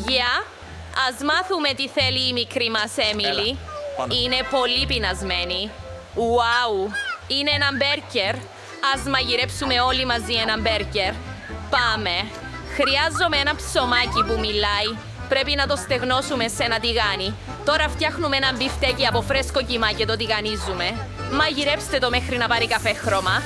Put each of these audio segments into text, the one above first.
Γεια! Ας μάθουμε τι θέλει η μικρή μας Έμιλι. Είναι πολύ πεινασμένη. Ουάου! Είναι ένα μπέργκερ. Ας μαγειρέψουμε όλοι μαζί ένα μπέργκερ. Πάμε! Χρειάζομαι ένα ψωμάκι που μιλάει. Πρέπει να το στεγνώσουμε σε ένα τηγάνι. Τώρα φτιάχνουμε ένα μπιφτέκι από φρέσκο κιμά και το τηγανίζουμε. Μαγειρέψτε το μέχρι να πάρει καφέ χρώμα.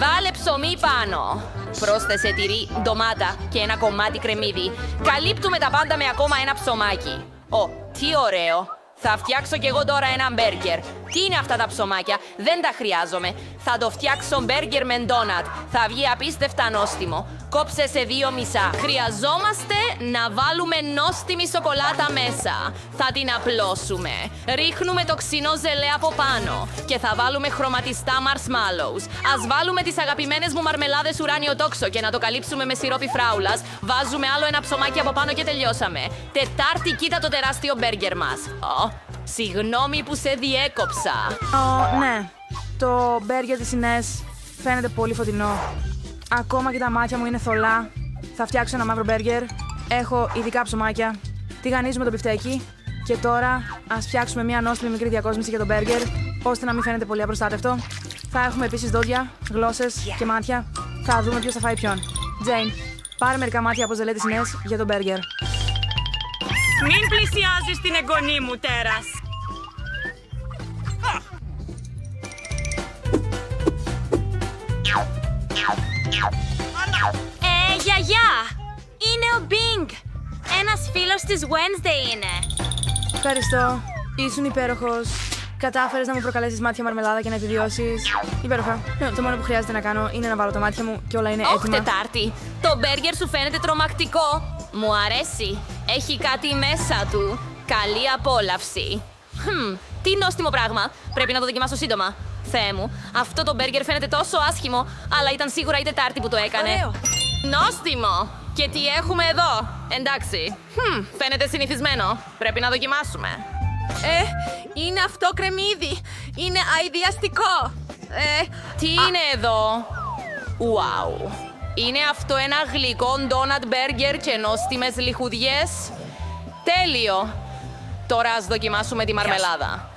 Βάλε ψωμί πάνω. Πρόσθεσε τυρί, ντομάτα και ένα κομμάτι κρεμμύδι. Καλύπτουμε τα πάντα με ακόμα ένα ψωμάκι. Ω, τι ωραίο! Θα φτιάξω κι εγώ τώρα ένα μπέργκερ. Τι είναι αυτά τα ψωμάκια? Δεν τα χρειάζομαι. Θα το φτιάξω μπέργκερ με ντόνατ. Θα βγει απίστευτα νόστιμο. Κόψε σε 2 μισά. Χρειαζόμαστε να βάλουμε νόστιμη σοκολάτα μέσα. Θα την απλώσουμε. Ρίχνουμε το ξινό ζελέ από πάνω. Και θα βάλουμε χρωματιστά marshmallows. Ας βάλουμε τις αγαπημένες μου μαρμελάδες ουράνιο τόξο και να το καλύψουμε με σιρόπι φράουλας. Βάζουμε άλλο ένα ψωμάκι από πάνω και τελειώσαμε. Τετάρτη, κοίτα το τεράστιο μπέργκερ μας. Συγγνώμη που σε διέκοψα. Ναι. Το μπέργκερ της Ινές φαίνεται πολύ φωτεινό. Ακόμα και τα μάτια μου είναι θολά. Θα φτιάξω ένα μαύρο μπέργκερ. Έχω ειδικά ψωμάκια. Τηγανίζουμε το μπιφτέκι. Και τώρα ας φτιάξουμε μια νόστιμη μικρή διακόσμηση για το μπέργκερ, ώστε να μην φαίνεται πολύ απροστάτευτο. Θα έχουμε επίσης δόντια, γλώσσες και μάτια. Θα δούμε ποιος θα φάει ποιον. Τζέιν, πάρε μερικά μάτια από ζελέ της Ινές για το μπέργκερ. Μην πλησιάζεις την εγγονή μου, τέρας. Γιαγιά! Είναι ο Μπινγκ! Ένας φίλος της Wednesday είναι. Ευχαριστώ. Ήσουν υπέροχος. Κατάφερες να μου προκαλέσεις μάτια μαρμελάδα και να επιβιώσεις. Υπέροχα. Το μόνο που χρειάζεται να κάνω είναι να βάλω τα μάτια μου και όλα είναι έτοιμα. Τετάρτη! Το μπέργκερ σου φαίνεται τρομακτικό. Μου αρέσει. Έχει κάτι μέσα του. Καλή απόλαυση. Τι νόστιμο πράγμα. Πρέπει να το δοκιμάσω σύντομα. Θεέ μου, αυτό το μπέργκερ φαίνεται τόσο άσχημο, αλλά ήταν σίγουρα η Τετάρτη που το έκανε. Ωραίο. Νόστιμο! Και τι έχουμε εδώ? Εντάξει. Φαίνεται συνηθισμένο. Πρέπει να δοκιμάσουμε. Είναι αυτό κρεμμύδι. Είναι αηδιαστικό. Τι είναι εδώ? Ουάου. Είναι αυτό ένα γλυκό ντόνατ μπέργκερ και νόστιμες λιχουδιές? Τέλειο. Τώρα ας δοκιμάσουμε τη μαρμελάδα.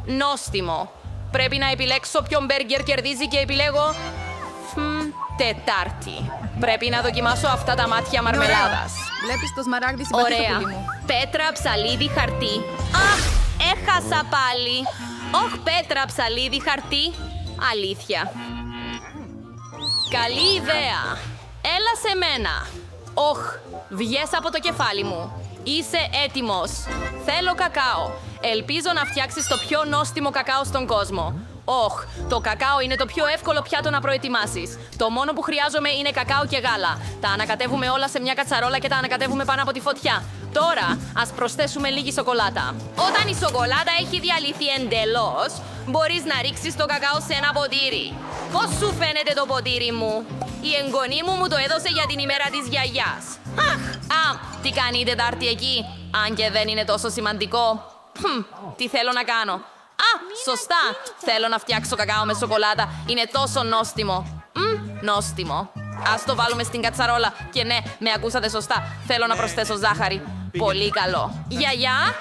Νόστιμο. Πρέπει να επιλέξω ποιον μπέργκερ κερδίζει και επιλέγω... Τετάρτη. Πρέπει να δοκιμάσω αυτά τα μάτια μαρμελάδας. Βλέπεις το σμαράγδι συμπαθή το Ωραία. πουλί μου. Πέτρα, ψαλίδι, χαρτί. Αχ, έχασα πάλι. Όχ, πέτρα, ψαλίδι, χαρτί. Αλήθεια. Καλή ιδέα. Έλα σε μένα. Όχ, βγες από το κεφάλι μου. Είσαι έτοιμος. Θέλω κακάο. Ελπίζω να φτιάξεις το πιο νόστιμο κακάο στον κόσμο. Όχ, το κακάο είναι το πιο εύκολο πιάτο να προετοιμάσεις. Το μόνο που χρειάζομαι είναι κακάο και γάλα. Τα ανακατεύουμε όλα σε μια κατσαρόλα και τα ανακατεύουμε πάνω από τη φωτιά. Τώρα, ας προσθέσουμε λίγη σοκολάτα. Όταν η σοκολάτα έχει διαλυθεί εντελώς, μπορείς να ρίξεις το κακάο σε ένα ποτήρι. Πώς σου φαίνεται το ποτήρι μου? Η εγγονή μου το έδωσε για την ημέρα της γιαγιάς. Τι κάνει η Τετάρτη εκεί? Αν και δεν είναι τόσο σημαντικό. Τι θέλω να κάνω? Σωστά! Θέλω να φτιάξω κακάο με σοκολάτα. Είναι τόσο νόστιμο. Νόστιμο. Ας το βάλουμε στην κατσαρόλα. Και ναι, με ακούσατε σωστά. Θέλω να προσθέσω ζάχαρη. Πολύ καλό. Γιαγιά,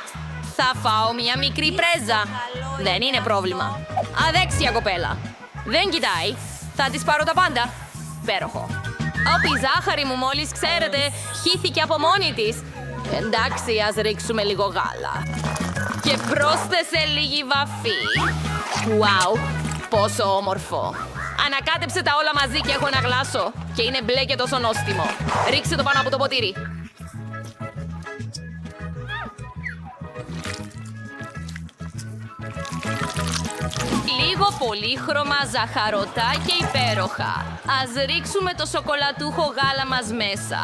θα φάω μια μικρή πρέζα. Δεν είναι πρόβλημα. Αδέξια κοπέλα. Δεν κοιτάει. Θα της πάρω τα πάντα. Υπέροχο. Η ζάχαρη μου μόλις ξέρετε, χύθηκε από μόνη της. Εντάξει, ας ρίξουμε λίγο γάλα. Και πρόσθεσε λίγη βαφή. Ουάου, πόσο όμορφο. Ανακάτεψε τα όλα μαζί και έχω ένα γλάσο. Και είναι μπλε και τόσο νόστιμο. Ρίξε το πάνω από το ποτήρι. Λίγο πολύχρωμα, ζαχαρωτά και υπέροχα. Ας ρίξουμε το σοκολατούχο γάλα μας μέσα.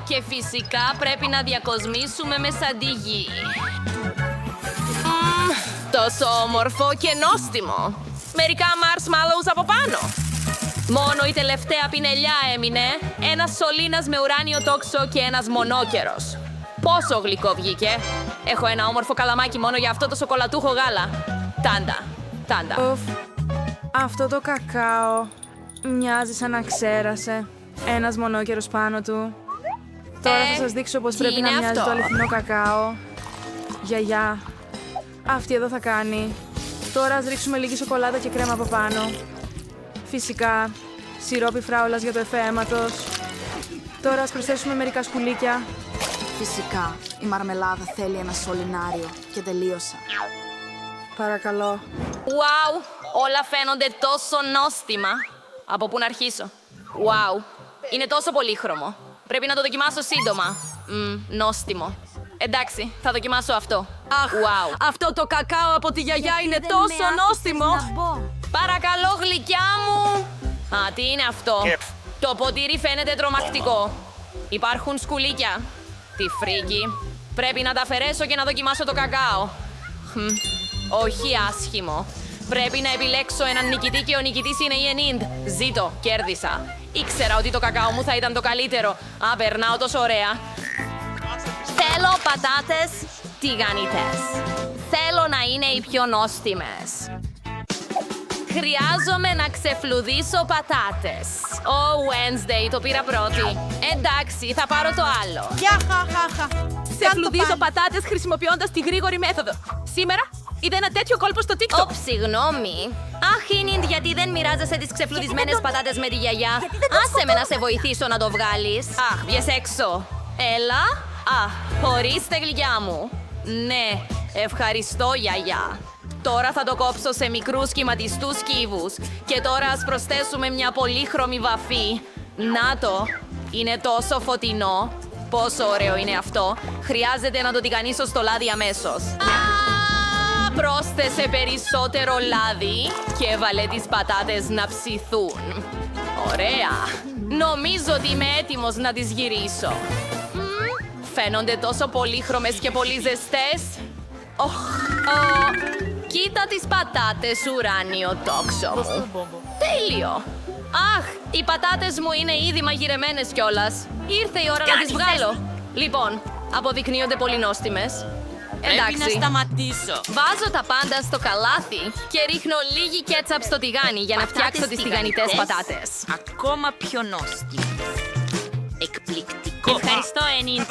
Και φυσικά πρέπει να διακοσμήσουμε με σαντιγί. Τόσο όμορφο και νόστιμο. Μερικά marshmallows από πάνω. Μόνο η τελευταία πινελιά έμεινε. Ένας σωλήνας με ουράνιο τόξο και ένας μονόκερος. Πόσο γλυκό βγήκε. Έχω ένα όμορφο καλαμάκι μόνο για αυτό το σοκολατούχο γάλα. Τάντα. Αυτό το κακάο μοιάζει σαν να ξέρασε. Ένας μονόκερος πάνω του. Τώρα θα σας δείξω πως τι πρέπει να είναι μοιάζει αυτό? το αληθινό κακάο. Γιαγιά. Αυτή εδώ θα κάνει. Τώρα ας ρίξουμε λίγη σοκολάτα και κρέμα από πάνω. Φυσικά, σιρόπι φράουλας για το εφέ αίματος. Τώρα ας προσθέσουμε μερικά σκουλίκια. Φυσικά, η μαρμελάδα θέλει ένα σωληνάριο και τελείωσα. Παρακαλώ. Wow, όλα φαίνονται τόσο νόστιμα. Από πού να αρχίσω? Wow, είναι τόσο πολύχρωμο. Πρέπει να το δοκιμάσω σύντομα. Νόστιμο. Εντάξει, θα δοκιμάσω αυτό. Αχ, Wow. αυτό το κακάο από τη γιαγιά είναι τόσο νόστιμο. Παρακαλώ, γλυκιά μου. Α, τι είναι αυτό? Το ποτήρι φαίνεται τρομακτικό. Υπάρχουν σκουλίκια. Τι φρίκι. Πρέπει να τα αφαιρέσω και να δοκιμάσω το κακάο. Όχι άσχημο. Πρέπει να επιλέξω έναν νικητή και ο νικητής είναι η Ενίντ. Ζήτω, κέρδισα. Ήξερα ότι το κακάο μου θα ήταν το καλύτερο. Α, περνάω τόσο ωραία. Θέλω πατάτες τηγανιτές. Θέλω να είναι οι πιο νόστιμες. Χρειάζομαι να ξεφλουδίσω πατάτες. Wednesday, το πήρα πρώτη. Εντάξει, θα πάρω το άλλο. Ξεφλουδίζω πατάτες χρησιμοποιώντας τη γρήγορη μέθοδο. Σήμερα είδα ένα τέτοιο κόλπο στο TikTok. Συγγνώμη. Αχ, Ινίντ, γιατί δεν μοιράζεσαι τις ξεφλουδισμένες πατάτες με τη γιαγιά? Άσε με να σε βοηθήσω να το βγάλεις. Αχ, βγες έξω. Έλα. Ορίστε, γλυκιά μου. Ναι, ευχαριστώ, γιαγιά. Τώρα θα το κόψω σε μικρούς σχηματιστούς κύβους. Και τώρα ας προσθέσουμε μια πολύχρωμη βαφή. Να το. Είναι τόσο φωτεινό. Πόσο ωραίο είναι αυτό. Χρειάζεται να το τηγανίσω στο λάδι αμέσως. Πρόσθεσε περισσότερο λάδι και έβαλε τις πατάτες να ψηθούν. Ωραία. Νομίζω ότι είμαι έτοιμος να τις γυρίσω. Φαίνονται τόσο πολύχρωμες και πολύ ζεστές. Κοίτα τις πατάτες, ουράνιο τόξο μου. Τέλειο. Αχ, οι πατάτες μου είναι ήδη μαγειρεμένες κιόλας. Ήρθε η ώρα να τις βγάλω. Λοιπόν, αποδεικνύονται πολύ νόστιμες. Πρέπει να σταματήσω. Βάζω τα πάντα στο καλάθι και ρίχνω λίγη κέτσαπ στο τηγάνι για να φτιάξω τις τηγανιτές πατάτες. Ακόμα πιο νόστιμο. Εκπληκτικό. Ευχαριστώ, Ενίν.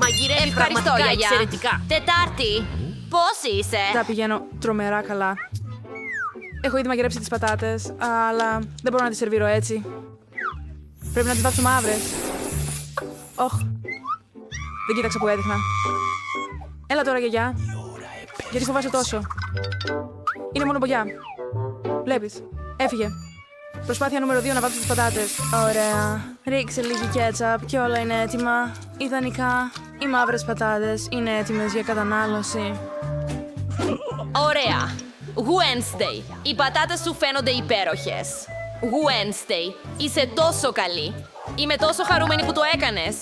Μαγειρεύει Ευχαριστώ, πραγματικά γιαγιά. εξαιρετικά. Τετάρτη, πώς είσαι? Τα πηγαίνω τρομερά καλά. Έχω ήδη μαγειρέψει τις πατάτες, αλλά δεν μπορώ να τις σερβίρω έτσι. Πρέπει να τις βάψω μαύρες. Όχ. Δεν κοίταξα που έδειχνα. Έλα τώρα, γιαγιά. Γιατί φοβάσαι τόσο? Είναι μόνο μπογιά. Βλέπεις. Έφυγε. Προσπάθεια νούμερο 2 να βάψω τις πατάτες. Ωραία. Ρίξε λίγη κέτσαπ και όλα είναι έτοιμα. Ιδανικά, οι μαύρες πατάτες είναι έτοιμες για κατανάλωση. Ωραία. Wednesday, οι πατάτες σου φαίνονται υπέροχες. Wednesday, είσαι τόσο καλή. Είμαι τόσο χαρούμενη που το έκανες.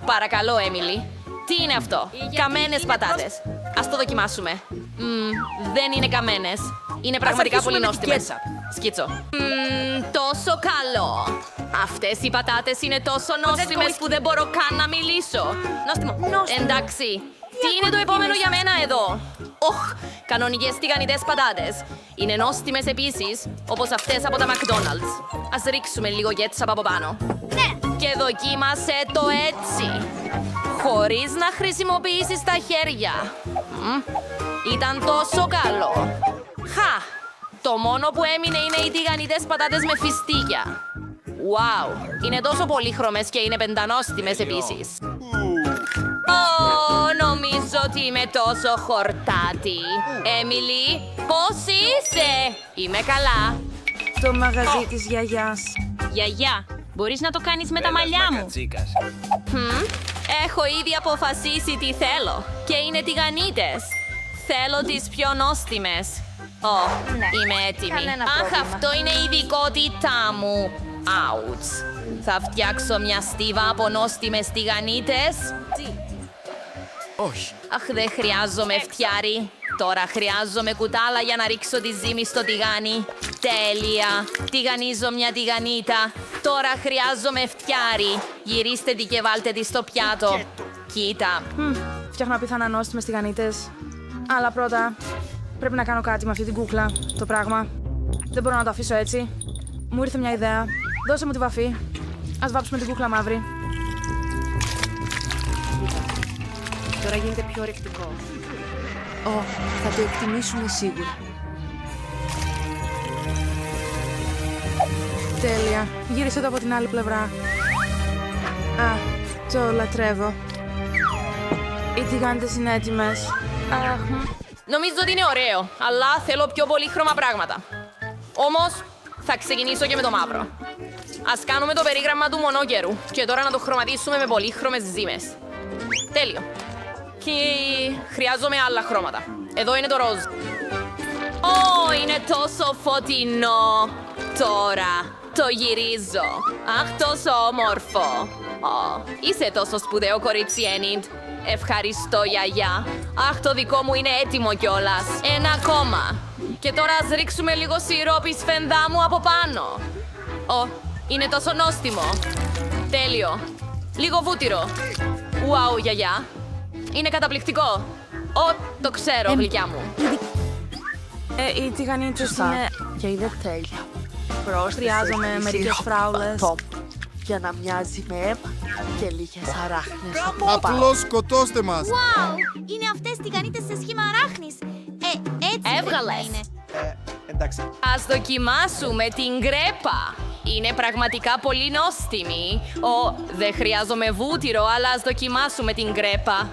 Παρακαλώ, Έμιλι. Τι είναι αυτό? Καμένες πατάτες. Ας το δοκιμάσουμε. Δεν είναι καμένες. Είναι πραγματικά πολύ νόστιμες. Σκίτσο. Τόσο καλό. Αυτές οι πατάτες είναι τόσο νόστιμες που δεν μπορώ καν να μιλήσω. Νόστιμο. Εντάξει. Τι είναι το επόμενο για μένα εδώ? Κανονικές τηγανιτές πατάτες. Είναι νόστιμες επίσης, όπως αυτές από τα McDonald's. Ας ρίξουμε λίγο κέτσαπ από πάνω. Και δοκίμασε το έτσι. Χωρίς να χρησιμοποιήσεις τα χέρια. Ήταν τόσο καλό. Το μόνο που έμεινε είναι οι τηγανιτές πατάτες με φιστίκια. Wow, είναι τόσο πολύχρωμες και είναι πεντανόστιμες επίσης. Νομίζω ότι είμαι τόσο χορτάτη. Έμιλι, πώς είσαι? Είμαι καλά. Το μαγαζί της γιαγιάς. Γιαγιά, μπορείς να το κάνεις με τα μαλλιά μου. Έχω ήδη αποφασίσει τι θέλω. Και είναι τηγανίτες. Θέλω τις πιο νόστιμες. Είμαι έτοιμη. Αχ, αυτό είναι η ειδικότητά μου. Ouch. Θα φτιάξω μια στίβα από νόστιμες τηγανίτες. Όχι. Αχ, δεν χρειάζομαι φτιάρι. Τώρα χρειάζομαι κουτάλα για να ρίξω τη ζύμη στο τηγάνι. Τέλεια. Τηγανίζω μια τηγανίτα. Τώρα χρειάζομαι φτιάρι. Γυρίστε τη και βάλτε τη στο πιάτο. Κοίτα. Φτιάχνω απίθανα νόστιμες τηγανίτες. Αλλά πρώτα πρέπει να κάνω κάτι με αυτή την κούκλα. Το πράγμα. Δεν μπορώ να το αφήσω έτσι. Μου ήρθε μια ιδέα. Δώσε μου τη βαφή. Ας βάψουμε την κούκλα μαύρη. τώρα γίνεται πιο ορεκτικό. Θα το εκτιμήσουμε σίγουρα. Τέλεια. Γύρισε το από την άλλη πλευρά. Α, το λατρεύω. Οι τηγάνιτες είναι έτοιμες. Νομίζω ότι είναι ωραίο, αλλά θέλω πιο πολύχρωμα πράγματα. Όμως, θα ξεκινήσω και με το μαύρο. Ας κάνουμε το περίγραμμα του μονόκερου και τώρα να το χρωματίσουμε με πολύχρωμες ζύμες. Τέλειο. Και χρειάζομαι άλλα χρώματα. Εδώ είναι το ροζ. Είναι τόσο φωτεινό. Τώρα το γυρίζω. Αχ, τόσο όμορφο. Είσαι τόσο σπουδαίο κορίτσι, Ένιντ. Ευχαριστώ, γιαγιά. Αχ, το δικό μου είναι έτοιμο κιόλας. Ένα ακόμα. Και τώρα ας ρίξουμε λίγο σιρόπι σφενδά μου από πάνω. Είναι τόσο νόστιμο. Τέλειο. Λίγο βούτυρο. Ουάου, γιαγιά. Είναι καταπληκτικό. Το ξέρω, γλυκιά μου. Οι τηγανίτες είναι... Και είναι τέλεια. Χρειάζομαι μερικές φράουλες. Για να μοιάζει με αίμα και λίγες αράχνες. Απλώς σκοτώστε μας! Wow! Είναι αυτές τηγανίτες σε σχήμα αράχνης. Έτσι πρέπει να Έβγαλες. είναι. Εντάξει. Ας δοκιμάσουμε την γκρέπα. Είναι πραγματικά πολύ νόστιμη. Δεν χρειάζομαι βούτυρο, αλλά ας δοκιμάσουμε την γκρέπα.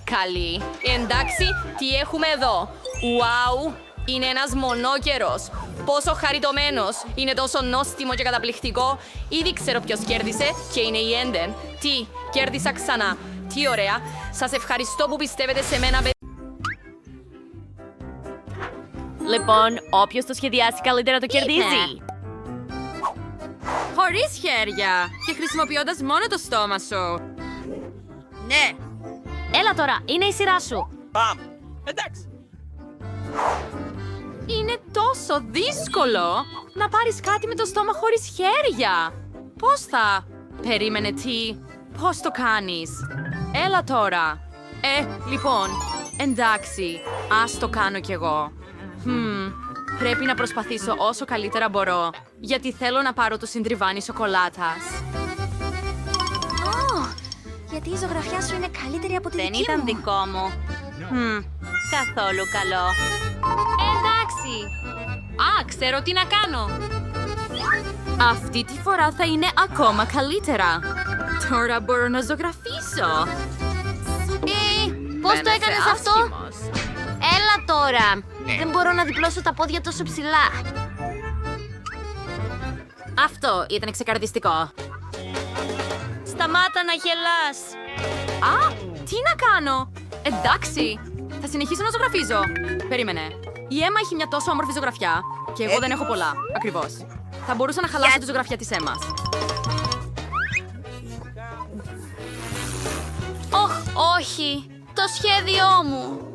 Καλή. Εντάξει, τι έχουμε εδώ. Ουάου, είναι ένας μονόκερος. Πόσο χαριτωμένος. Είναι τόσο νόστιμο και καταπληκτικό. Ήδη ξέρω ποιος κέρδισε και είναι η Έντεν. Τι, κέρδισα ξανά. Τι ωραία. Σας ευχαριστώ που πιστεύετε σε μένα. Λοιπόν, όποιος το σχεδιάσει καλύτερα το κερδίζει. Χωρίς χέρια και χρησιμοποιώντας μόνο το στόμα σου. Ναι. Έλα τώρα, είναι η σειρά σου. Εντάξει. Είναι τόσο δύσκολο να πάρεις κάτι με το στόμα χωρίς χέρια. Πώς θα... Περίμενε τι... Πώς το κάνεις. Έλα τώρα. Λοιπόν, εντάξει, ας το κάνω κι εγώ. Πρέπει να προσπαθήσω όσο καλύτερα μπορώ, γιατί θέλω να πάρω το συντριβάνι σοκολάτας. Γιατί η ζωγραφιά σου είναι καλύτερη από τη Δεν δική ήταν μου. δικό μου. Καθόλου καλό. Εντάξει. Ξέρω τι να κάνω. Αυτή τη φορά θα είναι ακόμα καλύτερα. Τώρα μπορώ να ζωγραφίσω. Πώς το έκανες αυτό? Έλα τώρα. Δεν μπορώ να διπλώσω τα πόδια τόσο ψηλά. Αυτό ήταν ξεκαρδιστικό. Σταμάτα να γελάς. Τι να κάνω! Εντάξει, θα συνεχίσω να ζωγραφίζω. Περίμενε. Η Έμα έχει μια τόσο όμορφη ζωγραφιά και εγώ δεν έχω πολλά. Ακριβώς. Θα μπορούσα να χαλάσω τη ζωγραφιά της Έμας. Όχι. Το σχέδιό μου.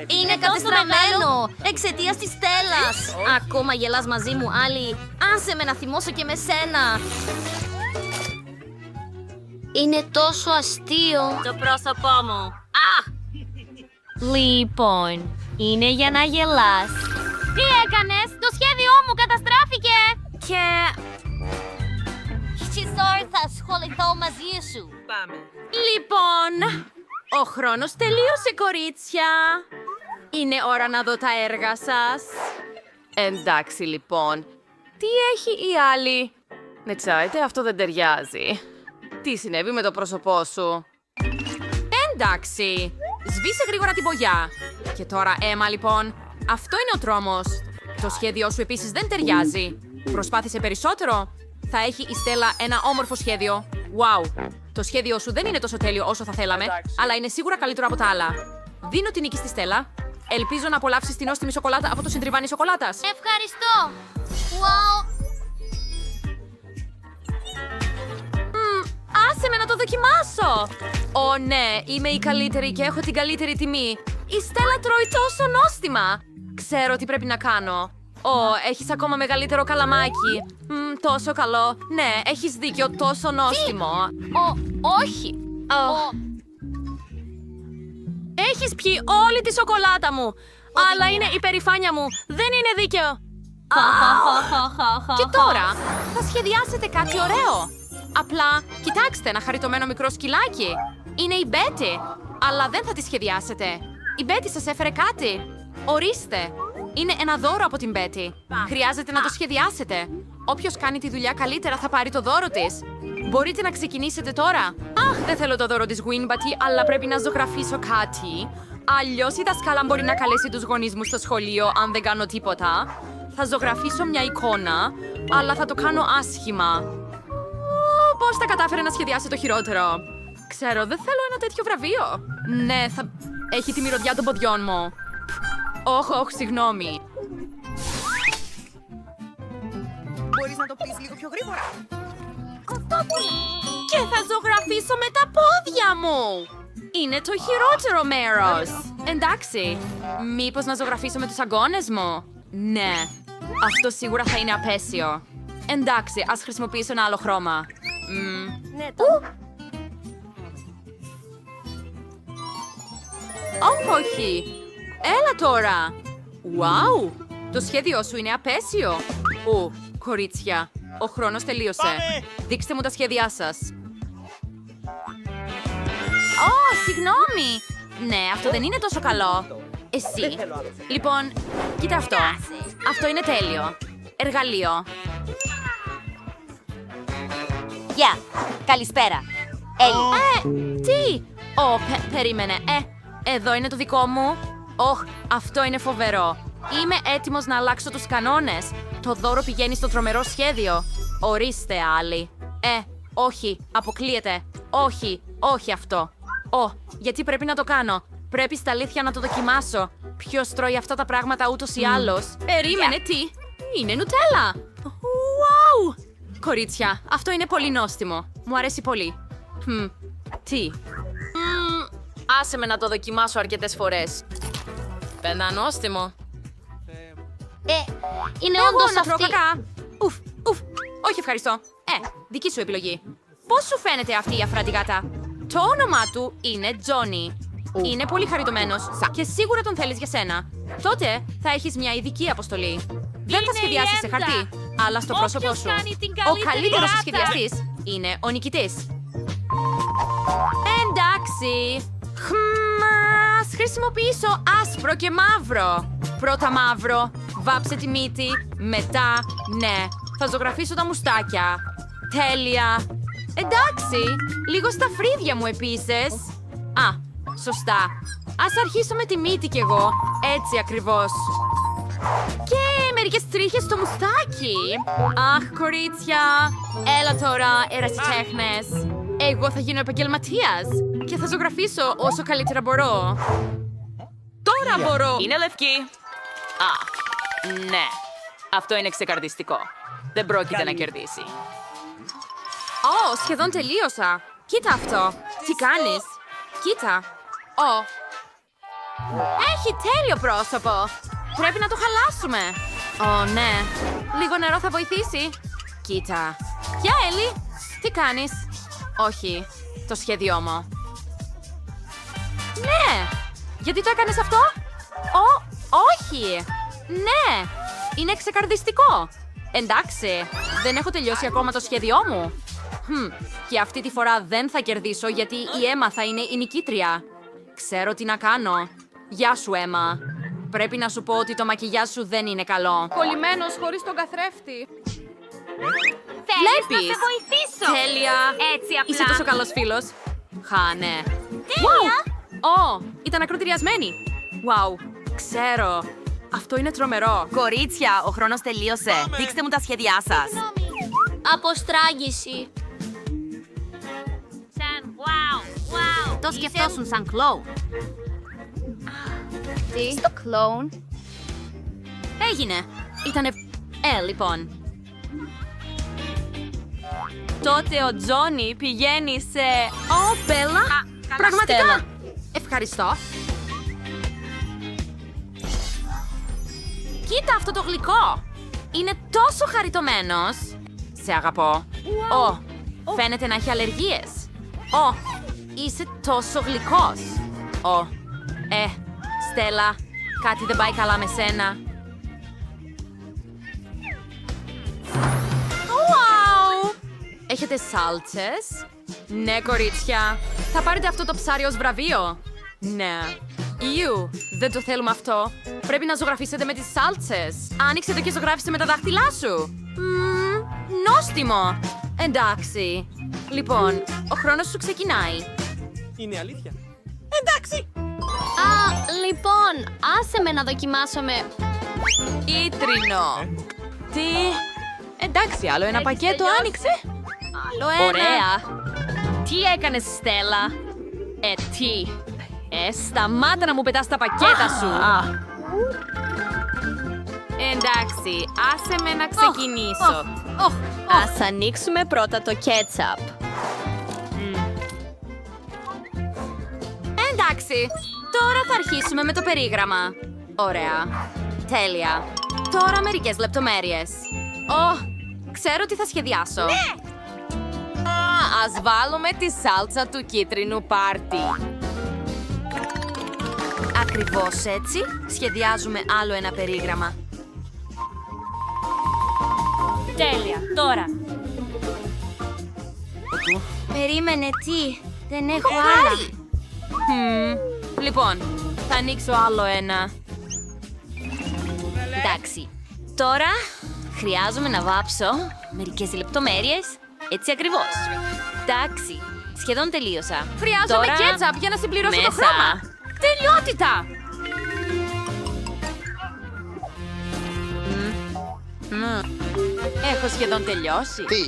Είναι κατεστραμμένο εξαιτίας της Στέλλας. Ακόμα γελάς μαζί μου, Άλλη. Άσε με να θυμώσω και με σένα. Είναι τόσο αστείο. Το πρόσωπό μου. Λοιπόν, είναι για να γελάς. Τι έκανες? Το σχέδιό μου καταστράφηκε. Και... Χισόρ, θα ασχοληθώ μαζί σου. Λοιπόν, ο χρόνος τελείωσε, κορίτσια. Είναι ώρα να δω τα έργα σας. Εντάξει, λοιπόν. Τι έχει η άλλη? Ναι, τσάιτε, αυτό δεν ταιριάζει. Τι συνέβη με το πρόσωπό σου? Εντάξει, σβήσε γρήγορα την πογιά. Και τώρα, Έμα, λοιπόν, αυτό είναι ο τρόμος. Το σχέδιό σου επίσης δεν ταιριάζει. Προσπάθησε περισσότερο. Θα έχει η Στέλλα ένα όμορφο σχέδιο. Wow! Το σχέδιό σου δεν είναι τόσο τέλειο όσο θα θέλαμε, αλλά είναι σίγουρα καλύτερο από τα άλλα. Δίνω την νίκη στη Στέλλα. Ελπίζω να απολαύσεις την νόστιμη σοκολάτα από το συντριβάνι σοκολάτας. Ευχαριστώ. Wow. Άσε με να το δοκιμάσω! Ναι, είμαι η καλύτερη και έχω την καλύτερη τιμή. Η Στέλλα τρώει τόσο νόστιμα. Ξέρω τι πρέπει να κάνω. Έχεις ακόμα μεγαλύτερο καλαμάκι. Τόσο καλό. Ναι, έχεις δίκιο, τόσο νόστιμο. Όχι. Έχεις πιει όλη τη σοκολάτα μου. Αλλά είναι η περηφάνεια μου. Δεν είναι δίκαιο. Και τώρα θα σχεδιάσετε κάτι ωραίο. Απλά κοιτάξτε ένα χαριτωμένο μικρό σκυλάκι. Είναι η Μπέτι. αλλά δεν θα τη σχεδιάσετε. Η Μπέτι σας έφερε κάτι. Ορίστε. Είναι ένα δώρο από την Μπέτι. Χρειάζεται να το σχεδιάσετε. Όποιος κάνει τη δουλειά καλύτερα θα πάρει το δώρο της. Μπορείτε να ξεκινήσετε τώρα. Αχ, δεν θέλω το δώρο της Winbati, αλλά πρέπει να ζωγραφίσω κάτι. Αλλιώς η δασκάλα μπορεί να καλέσει τους γονείς μου στο σχολείο αν δεν κάνω τίποτα. Θα ζωγραφίσω μια εικόνα, αλλά θα το κάνω άσχημα. Πώς θα κατάφερε να σχεδιάσει το χειρότερο. Ξέρω, δεν θέλω ένα τέτοιο βραβείο. Ναι, θα έχει τη μυρωδιά των ποδιών μου. Όχι, συγγνώμη. Μπορείς να το πεις λίγο πιο γρήγορα. Και θα ζωγραφίσω με τα πόδια μου. Είναι το χειρότερο μέρος. Εντάξει, μήπως να ζωγραφίσω με τους αγκώνες μου. Ναι, αυτό σίγουρα θα είναι απέσιο. Εντάξει, ας χρησιμοποιήσω ένα άλλο χρώμα. Όχι, έλα τώρα. Wow, το σχέδιό σου είναι απέσιο. Κορίτσια, ο χρόνος τελείωσε. Δείξτε μου τα σχέδιά σας. Συγγνώμη. Ναι, αυτό δεν είναι τόσο καλό. Εσύ. Λοιπόν, κοίτα αυτό. Αυτό είναι τέλειο. Εργαλείο. Γεια, καλησπέρα. Τι? Περίμενε. Εδώ είναι το δικό μου. Αυτό είναι φοβερό. Είμαι έτοιμος να αλλάξω τους κανόνες. Το δώρο πηγαίνει στο τρομερό σχέδιο. Ορίστε, άλλοι. Όχι, αποκλείεται. Όχι αυτό. Γιατί πρέπει να το κάνω. Πρέπει στα αλήθεια να το δοκιμάσω. Ποιος τρώει αυτά τα πράγματα ούτως ή άλλως. Περίμενε, τι? Είναι νουτέλα. Wow! Κορίτσια, αυτό είναι πολύ νόστιμο. Μου αρέσει πολύ. Τι? Άσε με να το δοκιμάσω αρκετές φορές. Πεντανόστιμο. Είναι Εγώ όντως να τρώω αυτή. κακά. Όχι ευχαριστώ. Δική σου επιλογή. Πώς σου φαίνεται αυτή η αφράτη γάτα? Το όνομά του είναι Τζόνι. Είναι πολύ χαριτωμένος και σίγουρα τον θέλεις για σένα. Τότε θα έχεις μια ειδική αποστολή. Δεν θα σχεδιάσεις σε χαρτί, αλλά στο πρόσωπό σου. Ο καλύτερος σχεδιαστής είναι ο νικητής. Εντάξει. Ας χρησιμοποιήσω άσπρο και μαύρο. Πρώτα μαύρο, βάψε τη μύτη, μετά, ναι, θα ζωγραφίσω τα μουστάκια. Τέλεια. Εντάξει, λίγο στα φρύδια μου επίσης. Σωστά. Ας αρχίσω με τη μύτη κι εγώ, έτσι ακριβώς. Και μερικές τρίχες στο μουστάκι. Αχ, κορίτσια. Έλα τώρα, ερασιτέχνες. Εγώ θα γίνω επαγγελματίας και θα ζωγραφίσω όσο καλύτερα μπορώ. Τώρα μπορώ. Είναι λευκή. Ναι. Αυτό είναι ξεκαρδιστικό. Δεν πρόκειται να κερδίσει. Σχεδόν τελείωσα. Κοίτα αυτό. Τι κάνεις? Κοίτα. Έχει τέλειο πρόσωπο. Πρέπει να το χαλάσουμε. Ναι. Λίγο νερό θα βοηθήσει. Κοίτα. Γεια, Έλλη. Τι κάνεις? Όχι. Το σχέδιό μου. Ναι. Γιατί το έκανες αυτό? Όχι. Ναι. Είναι ξεκαρδιστικό. Εντάξει. Δεν έχω τελειώσει ακόμα το σχέδιό μου. Και αυτή τη φορά δεν θα κερδίσω γιατί η Έμα θα είναι η νικήτρια. Ξέρω τι να κάνω. Γεια σου, Έμα. Πρέπει να σου πω ότι το μακιγιάζ σου δεν είναι καλό. Κολλημένος χωρίς τον καθρέφτη. Θέλεις να Βλέπεις? σε βοηθήσω. Τέλεια. Έτσι απλά. Είσαι τόσο καλός φίλος. Ναι. Τέλεια. Ήταν ακροτηριασμένη. Wow. Ξέρω. Αυτό είναι τρομερό. Κορίτσια, ο χρόνος τελείωσε. Δείξτε μου τα σχέδιά σας. Αποστράγγιση. Το σκεφτόσουν σαν κλόουν. Τι? Στο κλόουν. Έγινε. Ήτανε... λοιπόν. Τότε ο Τζόνι πηγαίνει σε... Μπέλα! Πραγματικά! Στέλλα. Ευχαριστώ. Κοίτα αυτό το γλυκό! Είναι τόσο χαριτωμένος. Σε αγαπώ. Φαίνεται να έχει αλλεργίες. Είσαι τόσο γλυκός. Στέλλα, κάτι δεν πάει καλά με σένα. Wow! Έχετε σάλτσες? Ναι, κορίτσια. Θα πάρετε αυτό το ψάρι ως βραβείο. Ναι. Ιου, δεν το θέλουμε αυτό. Πρέπει να ζωγραφίσετε με τις σάλτσες. Άνοιξε το και ζωγράφισε με τα δάχτυλά σου. Νόστιμο. Εντάξει. Λοιπόν, ο χρόνος σου ξεκινάει. Είναι αλήθεια. Α, λοιπόν, άσε με να δοκιμάσω με... Κίτρινο. Τι. Εντάξει, άλλο ένα πακέτο άνοιξε. Άλλο ένα. Ωραία. Τι έκανες, Στέλλα? Τι. Σταμάτα να μου πετάς τα πακέτα σου. Εντάξει, άσε με να ξεκινήσω. Ας ανοίξουμε πρώτα το κέτσαπ. Εντάξει, τώρα θα αρχίσουμε με το περίγραμμα. Ωραία. Τέλεια. Τώρα μερικές λεπτομέρειες. Ξέρω τι θα σχεδιάσω. Ναι! Ας βάλουμε τη σάλτσα του κίτρινου πάρτι. Ακριβώς έτσι σχεδιάζουμε άλλο ένα περίγραμμα. Τέλεια, τώρα. Περίμενε, τι. Δεν έχω άλλα. Λοιπόν, θα ανοίξω άλλο ένα. Εντάξει. Τώρα χρειάζομαι να βάψω μερικές λεπτομέρειες. Έτσι ακριβώς. Εντάξει. Σχεδόν τελείωσα. Χρειάζομαι Τώρα... κέτσαπ για να συμπληρώσω το μέσα. χρώμα. Τελειότητα! Έχω σχεδόν τελειώσει. Τι.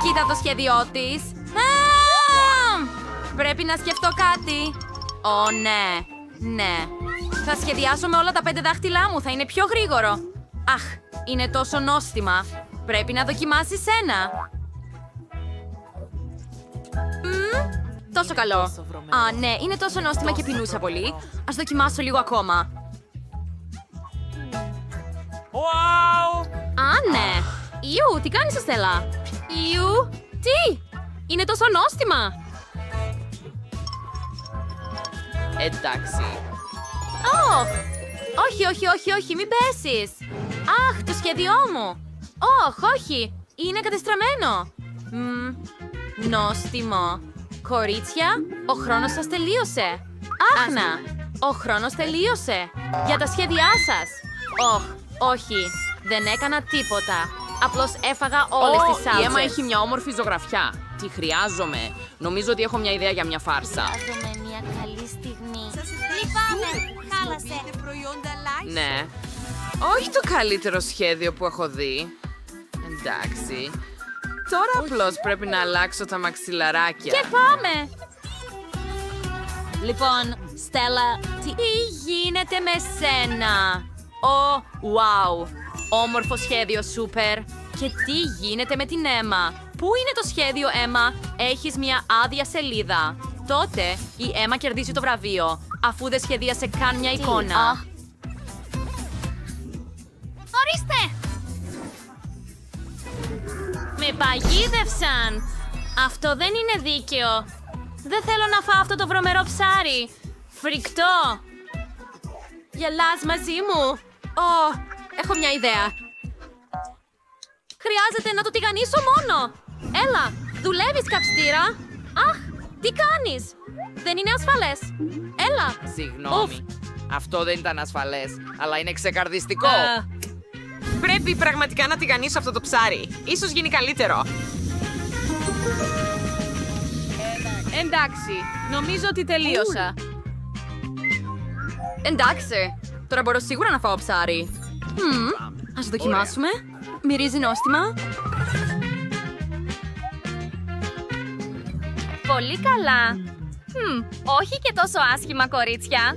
Κοίτα το σχέδιό της. Πρέπει να σκεφτώ κάτι. Ναι. Ναι. Θα σχεδιάσω με όλα τα 5 δάχτυλά μου. Θα είναι πιο γρήγορο. Αχ, είναι τόσο νόστιμα. Πρέπει να δοκιμάσεις ένα. Τόσο καλό. Ναι, είναι τόσο νόστιμα και πεινούσα πολύ. Ας δοκιμάσω λίγο ακόμα. Ναι. Ιου, τι κάνεις, Στέλλα? Ιου, τι? Είναι τόσο νόστιμα. Εντάξει. Όχι, μην πέσεις. Αχ, το σχέδιό μου. Όχι, είναι κατεστραμμένο. Νόστιμο. Κορίτσια, ο χρόνος σας τελείωσε. Άχνα, ο χρόνος τελείωσε. Για τα σχέδιά σας. Όχι, δεν έκανα τίποτα. Απλώς έφαγα όλες τις σάλτσες. Η Έμα έχει μια όμορφη ζωγραφιά. Τι χρειάζομαι. Νομίζω ότι έχω μια ιδέα για μια φάρσα. Δούμε μια καλή στιγμή. Λυπάμαι, χάλασε. Ναι. Όχι το καλύτερο σχέδιο που έχω δει. Εντάξει. Τώρα απλώς πρέπει να αλλάξω τα μαξιλαράκια. Και πάμε. Λοιπόν, Στέλλα, Τι γίνεται με σένα? Wow. Όμορφο σχέδιο, σούπερ. Και τι γίνεται με την Έμα? Πού είναι το σχέδιο, Έμα? Έχεις μια άδεια σελίδα. Τότε η Έμα κερδίζει το βραβείο, αφού δεν σχεδίασε καν μια εικόνα. ορίστε! Με παγίδευσαν! Αυτό δεν είναι δίκαιο. Δεν θέλω να φάω αυτό το βρωμερό ψάρι. Φρικτό. Γελάς μαζί μου? Έχω μια ιδέα. Χρειάζεται να το τηγανίσω μόνο. Έλα, δουλεύεις, καυστήρα. Αχ, τι κάνεις? Δεν είναι ασφαλές. Έλα. Συγγνώμη. Αυτό δεν ήταν ασφαλές, αλλά είναι ξεκαρδιστικό. Πρέπει πραγματικά να τηγανίσω αυτό το ψάρι. Ίσως γίνει καλύτερο. Εντάξει, νομίζω ότι τελείωσα. Εντάξει, τώρα μπορώ σίγουρα να φάω ψάρι. Ας δοκιμάσουμε. Μυρίζει νόστιμα. Πολύ καλά. Όχι και τόσο άσχημα, κορίτσια.